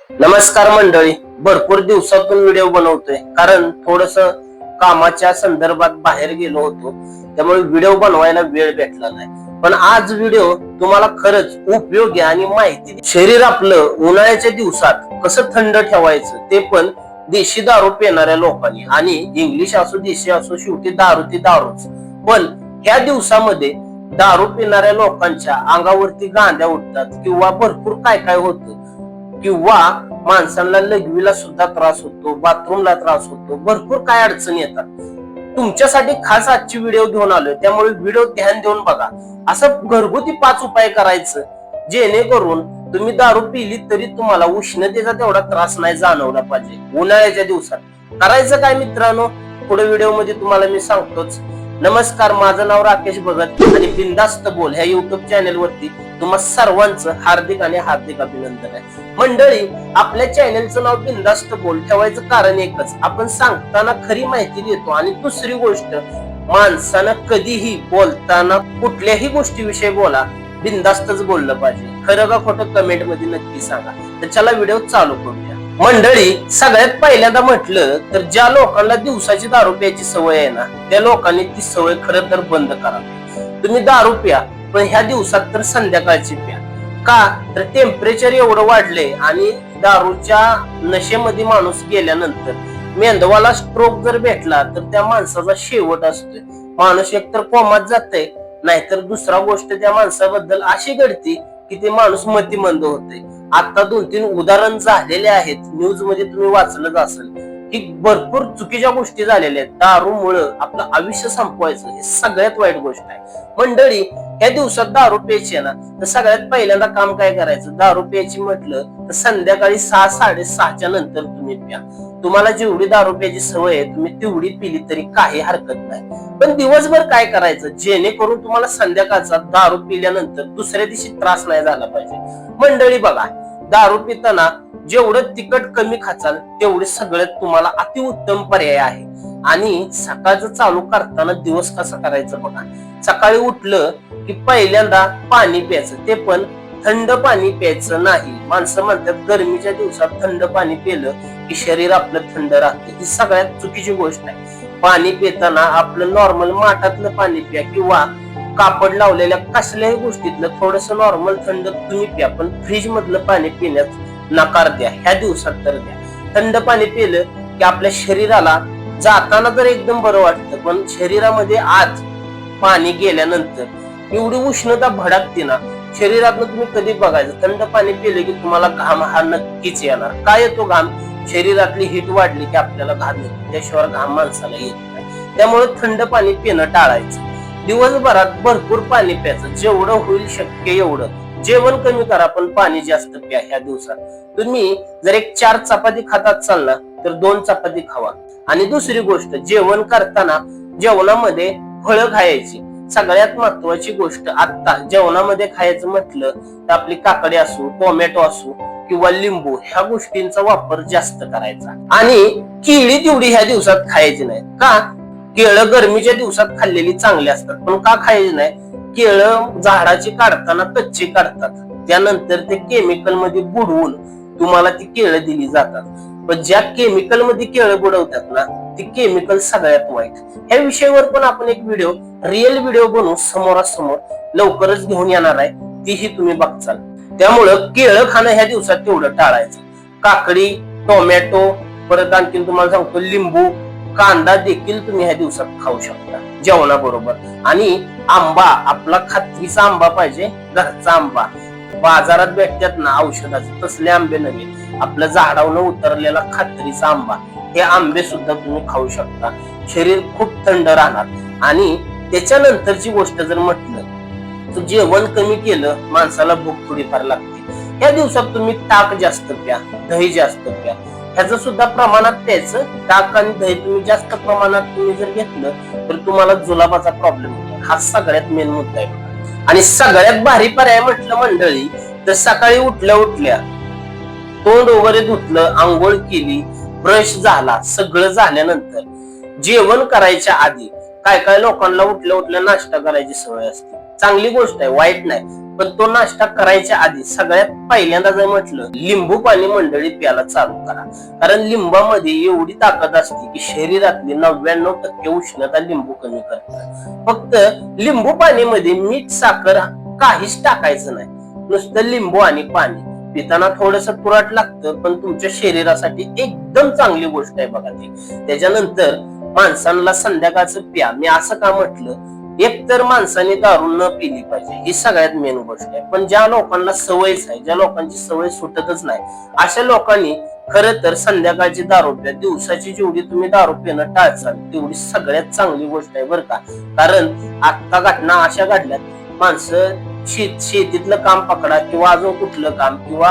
नमस्कार मंडळी, भरपूर दिवसातून व्हिडिओ बनवतोय कारण थोडस कामाच्या संदर्भात बाहेर गेलो होतो, त्यामुळे व्हिडिओ बनवायला वेळ भेटला नाही. पण आज व्हिडिओ तुम्हाला खरंच उपयोगी आणि माहिती. शरीर आपलं उन्हाळ्याच्या दिवसात कसं थंड ठेवायचं ते पण देशी दारू पिणाऱ्या लोकांनी. आणि इंग्लिश असो देशी असो, शेवटी दारू ती दारूच. पण ह्या दिवसामध्ये दारू पिणाऱ्या लोकांच्या अंगावरती गांद्या उठतात किंवा भरपूर काय काय होतं, किंवा माणसांना लघवीला सुद्धा त्रास होतो, बाथरूमला त्रास होतो, भरपूर काय अडचणी येतात. तुमच्यासाठी खास आजची व्हिडिओ घेऊन आलोय, त्यामुळे व्हिडिओ ध्यान देऊन बघा. असं घरगुती 5 उपाय करायचं जेणेकरून तुम्ही दारू पिली तरी तुम्हाला उष्णतेचा तेवढा त्रास नाही जाणवला पाहिजे उन्हाळ्याच्या दिवसात. करायचं काय मित्रांनो, पुढे व्हिडिओ मध्ये तुम्हाला मी सांगतोच. नमस्कार, माझं नाव राकेश भगत आणि बिंदास्त बोल ह्या युट्यूब चॅनेल वरती तुम्हा सर्वांचं हार्दिक आणि हार्दिक अभिनंदन आहे. मंडळी, आपल्या चॅनेलचं नाव बिंदास्त बोल ठेवायचं कारण एकच, आपण सांगताना खरी माहिती देतो. आणि दुसरी गोष्ट, माणसानं कधीही बोलताना कुठल्याही गोष्टीविषयी बोला, बिंदास्तच बोललं पाहिजे. खरं का खोटं कमेंट मध्ये नक्की सांगा. तर चला व्हिडिओ चालू करूया. मंडळी, सगळ्यात पहिल्यांदा म्हटलं तर ज्या लोकांना दिवसाची दारू प्यायची सवय आहे ना, त्या लोकांनी ती सवय खरं तर बंद करावी. तुम्ही दारू प्या, पण ह्या दिवसात तर संध्याकाळची प्या. का तर टेम्परेचर एवढं वाढले आणि दारूच्या नशेमध्ये माणूस गेल्यानंतर मेंदवाला स्ट्रोक जर भेटला तर त्या माणसाचा शेवट असतोय. माणूस एकतर कोमात जातंय, नाहीतर दुसरा गोष्ट त्या माणसाबद्दल अशी घडती की ते माणूस मतिमंद होते. आता 2-3 उदाहरण झालेले आहेत, न्यूज मध्ये तुम्ही वाचलंच असेल की भरपूर चुकीच्या गोष्टी झालेल्या आहेत. दारूमुळं आपलं आयुष्य संपवायचं हे सगळ्यात वाईट गोष्ट आहे. मंडळी, या दिवसात दारू प्यायची आहे ना, तर सगळ्यात पहिल्यांदा काम काय करायचं, दारू प्यायची म्हटलं तर संध्याकाळी 6-6:30च्या नंतर तुम्ही प्या. तुम्हाला जेवढी दारू प्यायची सवय आहे तुम्ही तेवढी पिली तरी काही हरकत नाही. पण दिवसभर काय करायचं जेणेकरून तुम्हाला संध्याकाळचा दारू पिल्यानंतर दुसऱ्या दिवशी त्रास नाही झाला पाहिजे. मंडळी बघा, दारू पिताना जेवढं तिखट कमी खाचाल तेवढे सगळ्यात तुम्हाला अतिउत्तम पर्याय आहे. आणि सकाळचं चालू करताना दिवस कसा करायचा बघा. सकाळी उठलं की पहिल्यांदा पाणी प्यायचं, ते पण थंड पाणी प्यायचं नाही. माणसं म्हणतात गरमीच्या दिवसात थंड पाणी पिलं की शरीर आपलं थंड राहते. ही सगळ्यात चुकीची गोष्ट आहे. पाणी पिताना आपलं नॉर्मल माठातलं पाणी प्या किंवा कापड लावलेल्या कसल्याही गोष्टीतलं थोडस नॉर्मल थंड तुम्ही प्या, पण फ्रीज मधलं पाणी पिण्यास नकार द्या. ह्या दिवसात तर द्या. थंड पाणी पिलं की आपल्या शरीराला जाताना तर एकदम बरं वाटतं, पण शरीरामध्ये आज पाणी गेल्यानंतर एवढी उष्णता भडकते ना शरीरातनं. तुम्ही कधी बघायचं, थंड पाणी पिलं की तुम्हाला घाम हा नक्कीच येणार. काय येतो घाम? शरीरातली हीट वाढली की आपल्याला घाम येतो, त्याशिवाय घाम माणसाला येत नाही. त्यामुळे थंड पाणी पिणं टाळायचं. दिवसभरात भरपूर पाणी प्यायचं, जेवढं होईल शक्य एवढं. जेवण कमी करा पण पाणी जास्त प्या. ह्या दिवसात तुम्ही जर 4 चपाती खातात चालला तर 2 चपाती खावा. आणि दुसरी गोष्ट, जेवण करताना जेवणामध्ये फळं खायची. सगळ्यात महत्वाची गोष्ट, आता जेवणामध्ये खायचं म्हटलं तर आपली काकडी असो, टोमॅटो असो किंवा लिंबू, ह्या गोष्टींचा वापर जास्त करायचा. आणि केळी तेवढी ह्या दिवसात खायची नाही. का? केळं गरमीच्या दिवसात खाल्लेली चांगली असतात, पण का खायची नाही? केळं झाडाची काढताना कच्ची काढतात, त्यानंतर ते केमिकल मध्ये बुडवून तुम्हाला ती केळं दिली जातात. पण ज्या केमिकल मध्ये केळं बुडवतात ना, ती केमिकल सगळ्यात वाईट. ह्या विषयावर पण आपण एक व्हिडिओ, रिअल व्हिडिओ बनवून समोरासमोर लवकरच घेऊन येणार आहे, तीही तुम्ही बघचाल. त्यामुळं केळं खाणं ह्या दिवसात तेवढं टाळायचं. काकडी, टोमॅटो, परत आणखी तुम्हाला सांगतो लिंबू, कांदा देखील तुम्ही ह्या दिवसात खाऊ शकता जेवणाबरोबर. आणि आंबा, आपला खात्रीचा आंबा पाहिजे, घरचा आंबा. बाजारात भेटतात ना औषधाचे, तसले आंबे नव्हे, आपलं झाडावरून उतरलेला खात्रीचा आंबा. हे आंबे सुद्धा तुम्ही खाऊ शकता. शरीर खूप थंड राहणार. आणि त्याच्यानंतरची गोष्ट जर म्हटलं तर जेवण कमी केलं माणसाला भूक थोडीफार लागते. या दिवसात तुम्ही ताक जास्त प्या, दही जास्त प्या. ह्याचं सुद्धा प्रमाणात प्यायचं. ताक आणि दही तुम्ही जास्त प्रमाणात तुम्ही जर घेतलं तर तुम्हाला जुलाबाचा प्रॉब्लेम होईल. हा सगळ्यात मेन मुद्दा आहे. आणि सगळ्यात भारी पर्याय म्हटलं मंडळी तर सकाळी उठल्या उठल्या तोंड वगैरे धुतलं, आंघोळ केली, ब्रश झाला, सगळं झाल्यानंतर जेवण करायच्या आधी काय काय लोकांना उठल्या उठल्या नाश्ता करायची सवय असते. चांगली गोष्ट आहे, वाईट नाही, पण तो नाश्ता करायच्या आधी सगळ्यात पहिल्यांदा जर म्हटलं लिंबू पाणी मंडळी प्यायला चालू करा. कारण लिंबामध्ये एवढी ताकद असते की शरीरातली 99% उष्णता लिंबू कमी करतात. फक्त लिंबू पाणीमध्ये मीठ साखर काहीच टाकायचं नाही, नुसतं लिंबू आणि पाणी पिताना थोडस तुरट लागतं, पण तुमच्या शरीरासाठी एकदम चांगली गोष्ट आहे बघा ती. त्याच्यानंतर माणसांना संध्याकाळचं प्या. मी असं का म्हटलं, एक तर माणसाने दारू न पिली पाहिजे, ही सगळ्यात मेन गोष्ट आहे. पण ज्या लोकांना सवयच आहे, ज्या लोकांची सवय सुटतच नाही, अशा लोकांनी खरं तर संध्याकाळची दारू प्या. दिवसाची जेवढी तुम्ही दारू पिणं टाळचाल तेवढी सगळ्यात चांगली गोष्ट आहे बरं का. कारण आता घटना अशा घडल्यात, माणसं शेतीतलं काम पकडा किंवा अजून कुठलं काम किंवा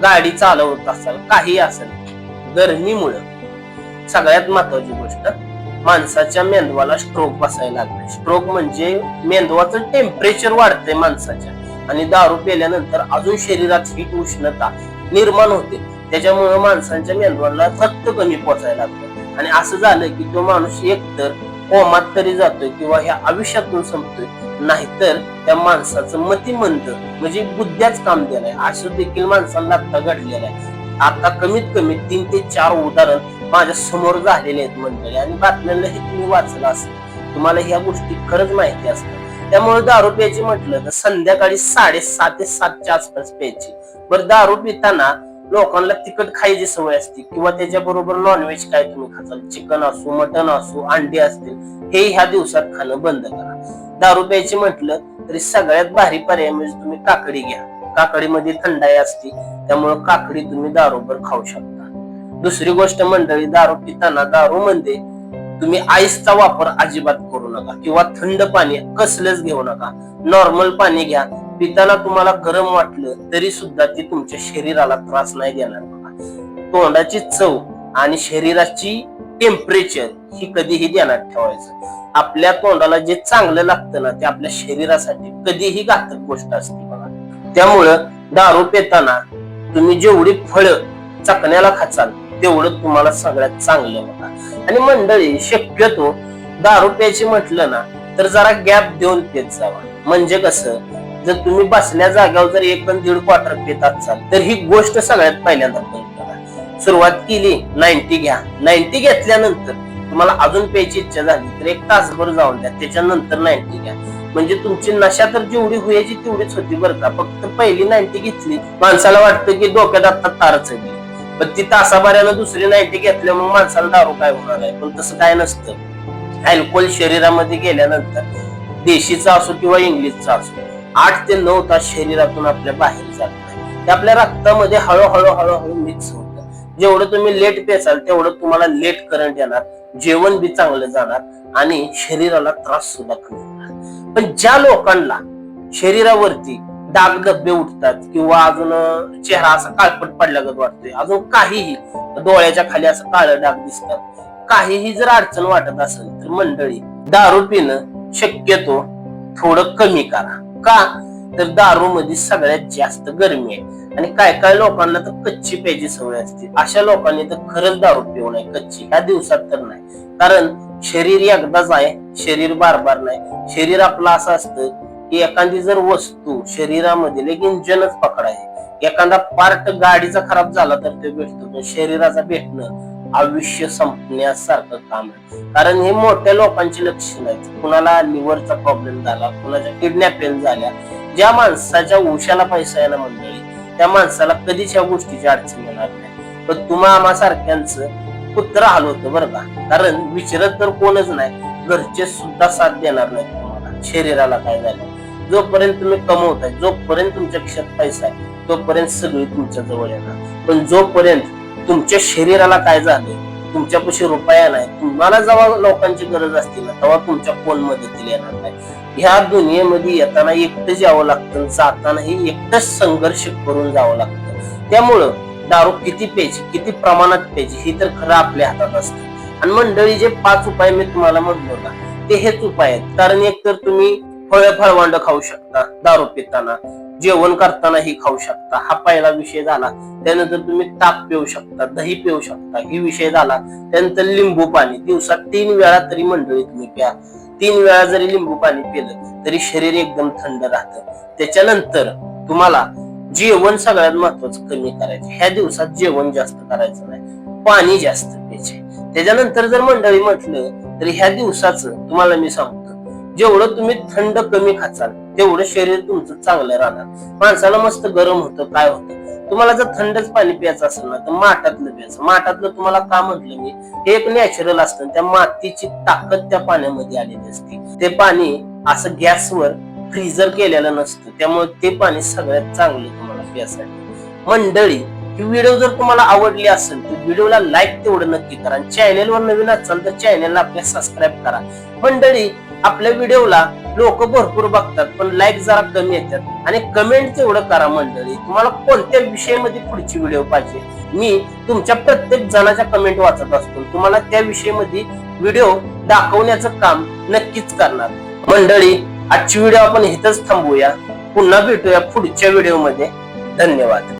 गाडी चालवत असाल, काही असेल, गरमीमुळे सगळ्यात महत्वाची गोष्ट, माणसाच्या मेंदवाला स्ट्रोक बसायला लागले. स्ट्रोक म्हणजे मेंदवाचं टेम्परेचर वाढतंय माणसाच्या, आणि दारू पिल्यानंतर अजून शरीरात हीट उष्णता निर्माण होते. त्याच्यामुळे माणसांच्या मेंदवाला रक्त कमी पोचायला लागतं, आणि असं झालं की तो माणूस एकतर कोमात तरी जातोय किंवा ह्या आयुष्यातून संपतोय, नाहीतर त्या माणसाचं मतिमंद म्हणजे बुद्ध्याच काम देणं, असं देखील माणसांना आता घडलेलं आहे. आता कमीत कमी 3 ते 4 उदाहरण माझ्या समोर झालेले आहेत मंडळी, आणि बातम्यांना हे तुम्ही वाचलं असेल, तुम्हाला ह्या गोष्टी खरंच माहिती असतात. त्यामुळे दारू प्यायची म्हटलं तर संध्याकाळी 6:30 ते 7च्या आसपास प्यायची. बरं, दारू पिताना लोकांना तिखट खायची सवय असते किंवा त्याच्याबरोबर नॉनव्हेज काय तुम्ही खाताल, चिकन असो, मटन असो, अंडी असतील, हे ह्या दिवसात खाणं बंद करा. दारू प्यायची म्हटलं तरी सगळ्यात भारी पर्याय म्हणजे तुम्ही काकडी घ्या. काकडीमध्ये थंडाई असते, त्यामुळे काकडी तुम्ही दारूवर खाऊ शकता. दुसरी गोष्ट मंडळी, दारू पिताना दारूमध्ये तुम्ही आईसचा वापर अजिबात करू नका किंवा थंड पाणी कसलंच घेऊ नका. नॉर्मल पाणी घ्या. पिताना तुम्हाला गरम वाटलं तरी सुद्धा ती तुमच्या शरीराला त्रास नाही देणार बघा. तोंडाची चव आणि शरीराची टेम्परेचर ही कधीही ध्यानात ठेवायचं. आपल्या तोंडाला जे चांगलं लागतं ना, ते आपल्या शरीरासाठी कधीही घातक गोष्ट असते बघा. त्यामुळं दारू पिताना तुम्ही जेवढी फळं चकण्याला खाचाल तेवढं तुम्हाला सगळ्यात चांगलं बघा. आणि मंडळी, शक्यतो दारू प्यायची म्हटलं ना तर जरा गॅप देऊन पित जावा. म्हणजे कसं, जर तुम्ही बसल्या जाग्यावर जर 1-1.5 क्वार्टर पित असाल तर ही गोष्ट सगळ्यात पहिल्यांदा बंद करा. सुरुवात केली 90 घ्या. 90 घेतल्यानंतर तुम्हाला अजून प्यायची इच्छा झाली तर 1 तासभर जाऊन द्या, त्याच्यानंतर 90 घ्या. म्हणजे तुमची नशा तर जेवढी व्हायची तेवढीच होती बरं का. फक्त पहिली 90 घेतली, माणसाला वाटतं की डोक्यात आता तार चढली, पण ती तासाभरानं दुसरी 90 घेतल्यामुळे माणसाला दारू काय होणार आहे. पण तसं काय नसतं. अल्कोहोल शरीरामध्ये गेल्यानंतर, देशीचा असो किंवा इंग्लिशचा असो, 8 ते 9 तास शरीरातून आपल्या बाहेर जात नाही. ते आपल्या रक्तामध्ये हळूहळू मिक्स होतं. जेवढं तुम्ही लेट पेचाल तेवढं तुम्हाला लेट करंट येणार, जेवण बी चांगलं जाणार आणि शरीराला त्रास सुद्धा कमी होणार. पण ज्या लोकांना शरीरावरती डाग धब्बे उठतात किंवा अजून चेहरा असा काळपट पडल्यागत वाटतोय, अजून काहीही डोळ्याच्या खाली असं काळं डाग दिसतात, काहीही जर अडचण वाटत असेल तर मंडळी, दारू पिणं शक्यतो थोडं कमी करा. का तर दारू मध्ये सगळ्यात जास्त गरमी आहे, आणि काय काय लोकांना तर कच्ची प्यायची सवय असते. अशा लोकांनी तर खरंच दारू पिऊ नये कच्ची, ह्या दिवसात तर नाही. कारण शरीर एकदाच आहे, शरीर बार नाही. शरीर आपलं असं असतं की एखादी जर वस्तू शरीरामध्ये इंजनच पकडायची, एखादा पार्ट गाडीचा खराब झाला तर ते भेटतो, पण शरीराचा भेटणं आयुष्य संपण्यासारखं काम आहे. कारण हे मोठ्या लोकांची लक्षणं आहेत. कुणाला लिव्हरचा प्रॉब्लेम झाला, कुणाच्या किडन्या फेल झाल्या. ज्या माणसाच्या उशाला पैसा आहे ना मंडळी, त्या माणसाला कधीच या गोष्टीची अडचण येणार नाही. पण तुम्हा आम्हा सारख्यांचं कुत्र हलवतं बरं का. कारण विचारत तर कोणच नाही, घरचे सुद्धा साथ देणार नाही तुम्हाला. शरीराला काय झालं, जोपर्यंत तुम्ही कमवताय, जोपर्यंत तुमच्या खिशात पैसा आहे, तोपर्यंत सगळी तुमच्या जवळ येणार. पण जोपर्यंत तुमच्या शरीराला काय झालं, तुमच्यापाशी रुपया नाही, तुम्हाला जेव्हा लोकांची गरज असते ना, तेव्हा तुमच्या कोण मदतीला येणार नाही. ह्या दुनियेमध्ये येताना एकटंच यावं लागतं, जातानाही एकटंच संघर्ष करून जावं लागतं. त्यामुळं दारू किती प्यायची, किती प्रमाणात प्यायची, ही तर खरं आपल्या हातात असतं. आणि मंडळी, जे 5 उपाय मी तुम्हाला म्हणलो ना, ते हेच उपाय आहेत. कारण एक तर तुम्ही फळभांड खाऊ शकता दारू पिताना, जेवण करतानाही खाऊ शकता, हा पहिला विषय झाला. त्यानंतर तुम्ही ताक पिऊ शकता, दही पिऊ शकता, ही विषय झाला. त्यानंतर लिंबू पाणी दिवसात 3 वेळा तरी मंडळी तुम्ही प्या. 3 वेळा जरी लिंबू पाणी पिलं तरी शरीर एकदम थंड राहतं. त्याच्यानंतर तुम्हाला जेवण सगळ्यात महत्वाचं कमी करायचं. ह्या दिवसात जेवण जास्त करायचं नाही, पाणी जास्त प्यायचे. त्याच्यानंतर जर मंडळी म्हटलं तर ह्या दिवसाचं तुम्हाला मी सांगतो, जेवढं तुम्ही थंड कमी खाचाल तेवढं शरीर तुमचं चांगलं राहणार. माणसाला मस्त गरम होतं, काय होतं. तुम्हाला जर थंडच पाणी प्यायचं असेल ना तर माठातलं प्यायचं. माठातलं तुम्हाला का म्हटलं मी, हे एक नॅचरल असतं. त्या मातीची ताकद त्या पाण्यामध्ये आलेली असते. ते पाणी असं गॅसवर फ्रीजर केलेलं नसतं, त्यामुळे ते पाणी सगळ्यात चांगलं तुम्हाला प्यायसाठी. मंडळी, ही व्हिडिओ जर तुम्हाला आवडली असेल तर व्हिडिओला लाईक तेवढं नक्की करा. चॅनेलवर नवीन असाल तर चॅनेलला आपल्या सबस्क्राईब करा. मंडळी, आपल्या व्हिडिओला लोक भरपूर बघतात पण लाईक जरा कमी येतात आणि कमेंट तेवढं करा. मंडळी, तुम्हाला कोणत्या विषयामध्ये पुढची व्हिडिओ पाहिजे, मी तुमच्या प्रत्येक जणाच्या कमेंट वाचत असतो. तुम्हाला त्या विषयामध्ये व्हिडिओ दाखवण्याचं काम नक्कीच करणार. मंडळी, आजची व्हिडिओ आपण इथंच थांबवूया. पुन्हा भेटूया पुढच्या व्हिडिओमध्ये. धन्यवाद.